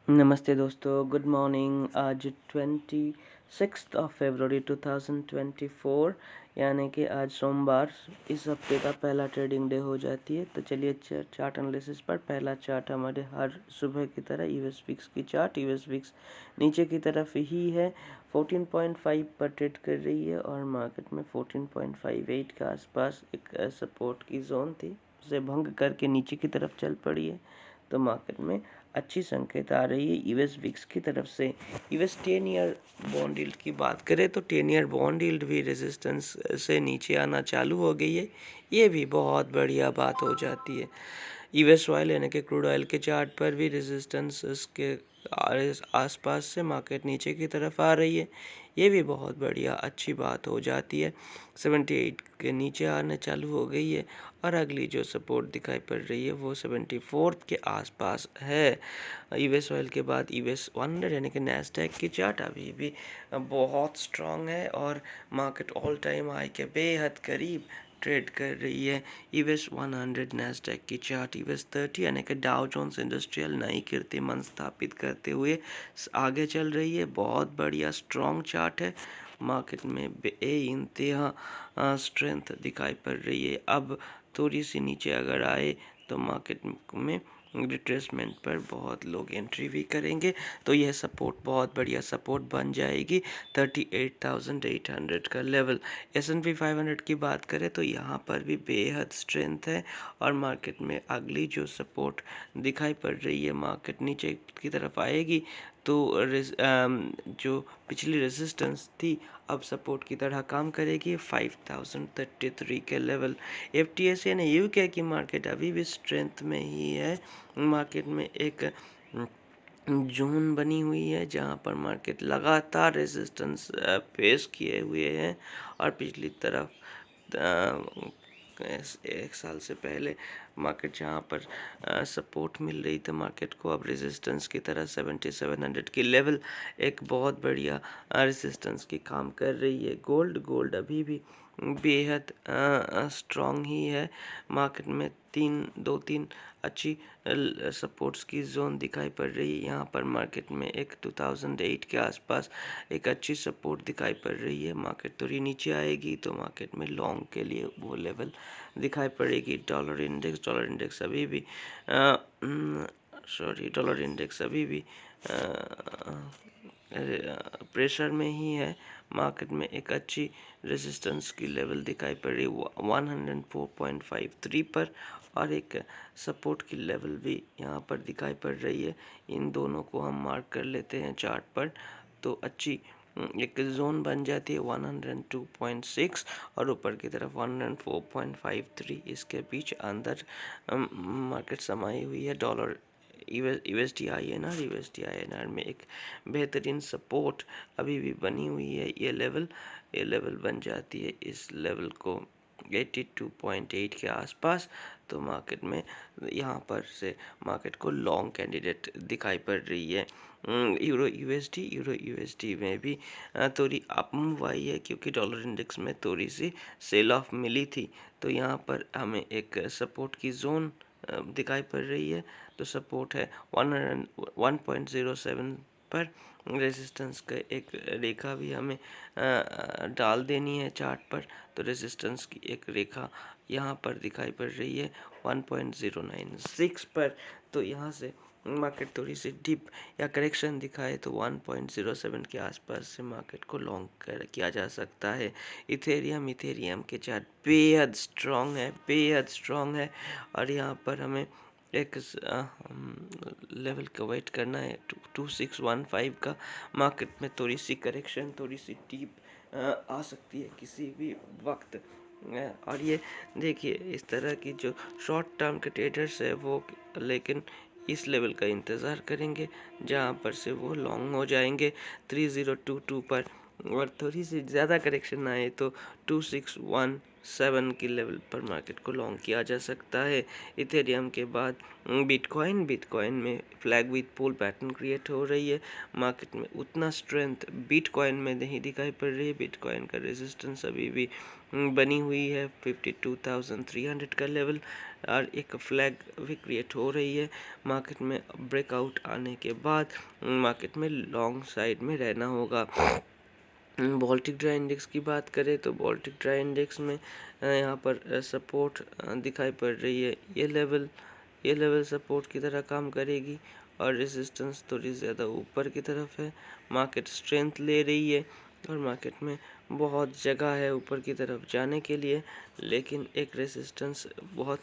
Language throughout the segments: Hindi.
नमस्ते दोस्तों, गुड मॉर्निंग। आज 26 फरवरी 2024 यानी कि आज सोमवार इस हफ्ते का पहला ट्रेडिंग डे हो जाती है। तो चलिए चार्ट एनालिसिस पर पहला चार्ट हमारे हर सुबह की तरह यूएस विक्स की चार्ट। यूएस विक्स नीचे की तरफ ही है, 14.5 पर ट्रेड कर रही है और मार्केट में 14.58 के आसपास एक सपोर्ट की जोन थी, उसे भंग करके नीचे की तरफ चल पड़ी है। तो मार्केट में अच्छी संकेत आ रही है यूएस विक्स की तरफ से। यूएस 10 ईयर बॉन्ड यील्ड की बात करें तो 10 ईयर बॉन्ड यील्ड भी रेजिस्टेंस से नीचे आना चालू हो गई है। ये भी बहुत बढ़िया बात हो जाती है। यूएस ऑयल यानी कि क्रूड ऑयल के चार्ट पर भी रेजिस्टेंस के आसपास से मार्केट नीचे की तरफ आ रही है। ये भी बहुत बढ़िया अच्छी बात हो जाती है। 78 के नीचे आने चालू हो गई है और अगली जो सपोर्ट दिखाई पड़ रही है वो 74 के आसपास है। यूएस ऑयल के बाद यूएस 100 यानी कि नैस्डैक की चार्ट अभी भी बहुत स्ट्रांग है और मार्केट ऑल टाइम हाई के बेहद करीब ट्रेड कर रही है। यूएस 100 नैस्डैक की चार्ट यूएस 30 यानी कि डाउ जोन्स इंडस्ट्रियल नई कीर्तिमान स्थापित करते हुए आगे चल रही है। बहुत बढ़िया स्ट्रांग चार्ट है। मार्केट में बेइंतहा स्ट्रेंथ दिखाई पड़ रही है। अब थोड़ी सी नीचे अगर आए तो मार्केट में रिट्रेसमेंट पर बहुत लोग एंट्री भी करेंगे, तो यह सपोर्ट बहुत बढ़िया सपोर्ट बन जाएगी 38,800 का लेवल। S&P 500 की बात करें तो यहाँ पर भी बेहद स्ट्रेंथ है और मार्केट में अगली जो सपोर्ट दिखाई पड़ रही है, मार्केट नीचे की तरफ आएगी तो जो पिछली रेजिस्टेंस थी अब सपोर्ट की तरह काम करेगी 5033 के लेवल। FTSE यानी यूके की मार्केट अभी भी स्ट्रेंथ में ही है। मार्केट में एक जोन बनी हुई है जहां पर मार्केट लगातार रेजिस्टेंस फेस किए हुए हैं और पिछली तरफ एक साल से पहले मार्केट जहां पर सपोर्ट मिल रही थी मार्केट को, अब रेजिस्टेंस की तरह 7700 की लेवल एक बहुत बढ़िया रेजिस्टेंस की काम कर रही है। गोल्ड अभी भी बेहद स्ट्रांग ही है। मार्केट में दो तीन अच्छी सपोर्ट्स की जोन दिखाई पड़ रही है। यहाँ पर मार्केट में एक 2008 के आसपास एक अच्छी सपोर्ट दिखाई पड़ रही है। मार्केट थोड़ी नीचे आएगी तो मार्केट में लॉन्ग के लिए वो लेवल दिखाई पड़ेगी। डॉलर इंडेक्स अभी भी प्रेशर में ही है। मार्केट में एक अच्छी रेजिस्टेंस की लेवल दिखाई पड़ रही है 104.53 पर और एक सपोर्ट की लेवल भी यहाँ पर दिखाई पड़ रही है। इन दोनों को हम मार्क कर लेते हैं चार्ट पर तो अच्छी एक जोन बन जाती है 102.6 और ऊपर की तरफ 104.53। इसके बीच अंदर मार्केट समाई हुई है। डॉलर यूएसडी आईएनआर में एक बेहतरीन सपोर्ट अभी भी बनी हुई है। ये लेवल बन जाती है इस लेवल को 82.8 के आसपास तो मार्केट में यहाँ पर से मार्केट को लॉन्ग कैंडिडेट दिखाई पड़ रही है। यूरो यूएसडी में भी थोड़ी अप मूव आई है क्योंकि डॉलर इंडेक्स में थोड़ी सी सेल ऑफ मिली थी। तो यहाँ पर हमें एक सपोर्ट की जोन दिखाई पड़ रही है। तो सपोर्ट है 101.07 पर। रेजिस्टेंस का एक रेखा भी हमें डाल देनी है चार्ट पर। तो रेजिस्टेंस की एक रेखा यहाँ पर दिखाई पड़ रही है 1.096 पर। तो यहाँ से मार्केट थोड़ी सी डिप या करेक्शन दिखाए तो 1.07 के आसपास से मार्केट को लॉन्ग किया जा सकता है। इथेरियम के चार्ट बेहद स्ट्रॉन्ग है और यहाँ पर हमें एक लेवल को वेट करना है 2615 का। मार्केट में थोड़ी सी करेक्शन थोड़ी सी डीप आ सकती है किसी भी वक्त। और ये देखिए इस तरह की जो शॉर्ट टर्म के ट्रेडर्स है वो लेकिन इस लेवल का इंतज़ार करेंगे जहाँ पर से वो लॉन्ग हो जाएंगे 3022 पर। और थोड़ी सी ज़्यादा करेक्शन आए तो 2617 की लेवल पर मार्केट को लॉन्ग किया जा सकता है। इथेरियम के बाद बिटकॉइन में flag with pole pattern create हो रही है। मार्केट में उतना स्ट्रेंथ बिटकॉइन में नहीं दिखाई पड़ रही है। बिटकॉइन का रेजिस्टेंस अभी भी बनी हुई है 52,300 का लेवल। और एक फ्लैग भी क्रिएट हो रही है। मार्केट में ब्रेकआउट आने के बाद मार्केट में लॉन्ग साइड में रहना होगा। बाल्टिक ड्राई इंडेक्स की बात करें तो बाल्टिक ड्राई इंडेक्स में यहाँ पर सपोर्ट दिखाई पड़ रही है। ये लेवल सपोर्ट की तरह काम करेगी और रेजिस्टेंस थोड़ी ज़्यादा ऊपर की तरफ है। मार्केट स्ट्रेंथ ले रही है और मार्केट में बहुत जगह है ऊपर की तरफ जाने के लिए, लेकिन एक रेजिस्टेंस बहुत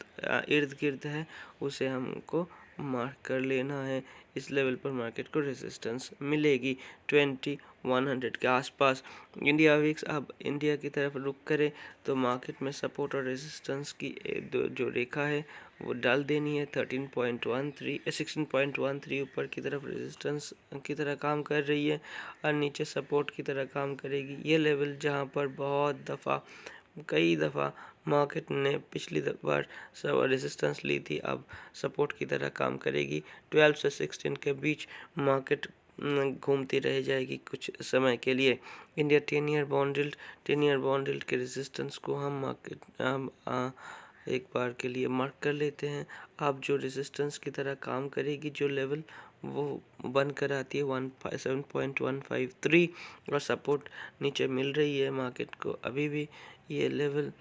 इर्द गिर्द है, उसे हमको मार्क कर लेना है। इस लेवल पर मार्केट को रेजिस्टेंस मिलेगी 2100 के आसपास। इंडिया विक्स अब इंडिया की तरफ रुक करे तो मार्केट में सपोर्ट और रेजिस्टेंस की जो रेखा है वो डाल देनी है। 16.13 ऊपर की तरफ रेजिस्टेंस की तरह काम कर रही है और नीचे सपोर्ट की तरह काम करेगी। ये लेवल जहाँ पर कई दफ़ा मार्केट ने पिछली बार सब रेजिस्टेंस ली थी, अब सपोर्ट की तरह काम करेगी। 12 से 16 के बीच मार्केट घूमती रह जाएगी कुछ समय के लिए। इंडिया 10 ईयर बॉन्ड यील्ड के रेजिस्टेंस को हम एक बार के लिए मार्क कर लेते हैं। अब जो रेजिस्टेंस की तरह काम करेगी जो लेवल, वो बन कर आती है 7.153 और सपोर्ट नीचे मिल रही है मार्केट को अभी भी। ये लेवल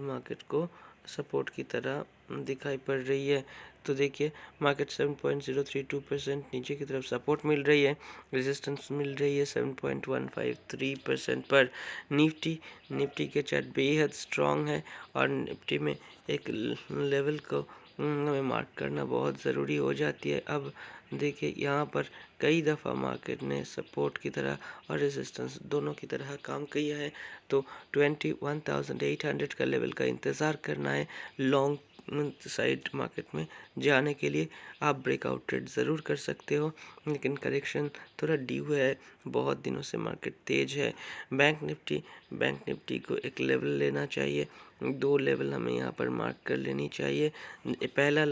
मार्केट को सपोर्ट की तरह दिखाई पड़ रही है। तो देखिए मार्केट 7.032% नीचे की तरफ सपोर्ट मिल रही है, रेजिस्टेंस मिल रही है 7.153% पर। निफ्टी के चार्ट बेहद स्ट्रांग है और निफ्टी में एक लेवल को हमें मार्क करना बहुत ज़रूरी हो जाती है। अब देखिए यहाँ पर कई दफ़ा मार्केट ने सपोर्ट की तरह और रेजिस्टेंस दोनों की तरह काम किया है, तो 21,800 का लेवल का इंतज़ार करना है लॉन्ग साइड मार्केट में जाने के लिए। आप ब्रेकआउट ट्रेड ज़रूर कर सकते हो, लेकिन करेक्शन थोड़ा ड्यू है, बहुत दिनों से मार्केट तेज है। बैंक निफ्टी को एक लेवल लेना चाहिए, 2 लेवल हमें यहाँ पर मार्क कर लेनी चाहिए। पहला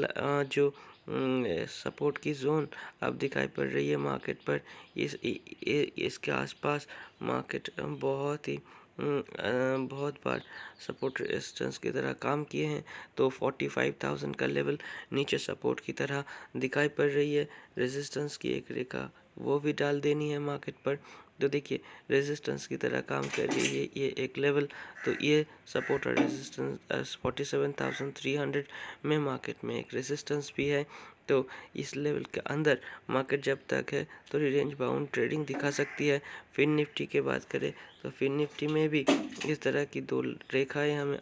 जो सपोर्ट की जोन अब दिखाई पड़ रही है मार्केट पर, इसके आसपास मार्केट बहुत बार सपोर्ट रेजिस्टेंस की तरह काम किए हैं, तो 45,000 का लेवल नीचे सपोर्ट की तरह दिखाई पड़ रही है। रेजिस्टेंस की एक रेखा वो भी डाल देनी है मार्केट पर। तो देखिए रेजिस्टेंस की तरह काम कर रही है ये एक लेवल, तो ये सपोर्ट और रेजिस्टेंस 47,300 में मार्केट में एक रेजिस्टेंस भी है। तो इस लेवल के अंदर मार्केट जब तक है तो रेंज बाउंड ट्रेडिंग दिखा सकती है। फिन निफ्टी की बात करें तो फिन निफ्टी में भी इस तरह की 2 रेखाएं हमें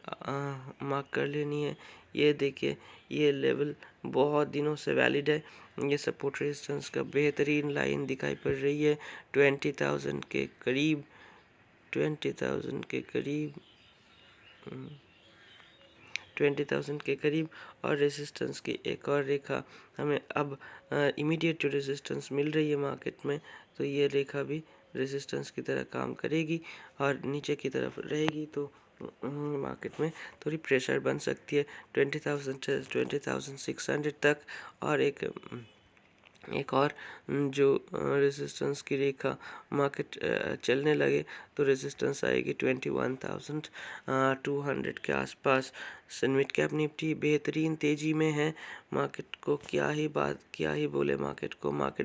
मार्क कर लेनी है। ये देखिए ये लेवल बहुत दिनों से वैलिड है, ये सपोर्ट रेजिस्टेंस का बेहतरीन लाइन दिखाई पड़ रही है 20,000 के करीब 20,000 के करीब और रेजिस्टेंस की एक और रेखा हमें अब इमीडिएट जो रेजिस्टेंस मिल रही है मार्केट में, तो ये रेखा भी रेजिस्टेंस की तरह काम करेगी और नीचे की तरफ रहेगी तो मार्केट में थोड़ी प्रेशर बन सकती है 20,000 से 20,600 तक। और एक और जो रेजिस्टेंस की रेखा मार्केट चलने लगे तो रेजिस्टेंस आएगी 21,200 के आसपास। मिड कैप निफ्टी बेहतरीन तेजी में है, मार्केट को क्या ही बोले, मार्केट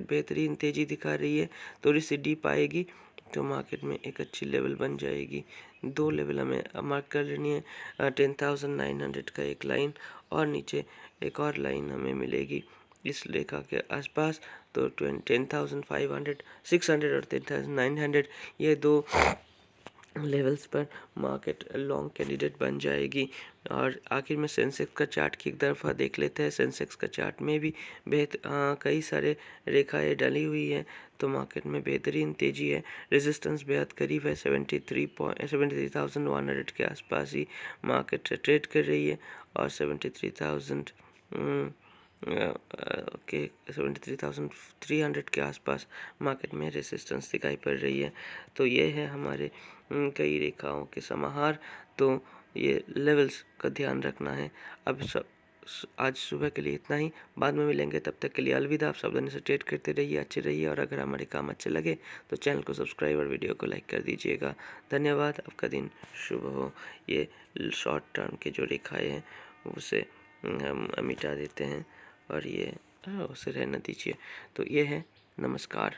बेहतरीन तेजी दिखा रही है। थोड़ी सी डीप आएगी तो मार्केट में एक अच्छी लेवल बन जाएगी। 2 लेवल हमें मार्क कर लेनी है, 10,900 का एक लाइन और नीचे एक और लाइन हमें मिलेगी इस रेखा के आसपास, तो 10,500 600 और 10,900 ये 2 लेवल्स पर मार्केट लॉन्ग कैंडिडेट बन जाएगी। और आखिर में सेंसेक्स का चार्ट की एक दफ़ा देख लेते हैं। सेंसेक्स का चार्ट में भी कई सारे रेखाएं डली हुई हैं, तो मार्केट में बेहतरीन तेजी है। रेजिस्टेंस बेहद करीब है, 73,100 के आसपास ही मार्केट ट्रेड कर रही है और 73,300 के आसपास मार्केट में रेजिस्टेंस दिखाई पड़ रही है। तो ये है हमारे कई रेखाओं के समाहार, तो ये लेवल्स का ध्यान रखना है। अब आज सुबह के लिए इतना ही, बाद में मिलेंगे, तब तक के लिए अलविदा। आप सावधानी से ट्रेड करते रहिए, अच्छे रहिए और अगर हमारे काम अच्छे लगे तो चैनल को सब्सक्राइब और वीडियो को लाइक कर दीजिएगा। धन्यवाद, आपका दिन शुभ हो। ये शॉर्ट टर्म के जो रेखाएं हैं उसे हम मिटा देते हैं और ये उसे रहने दीजिए। तो ये है नमस्कार।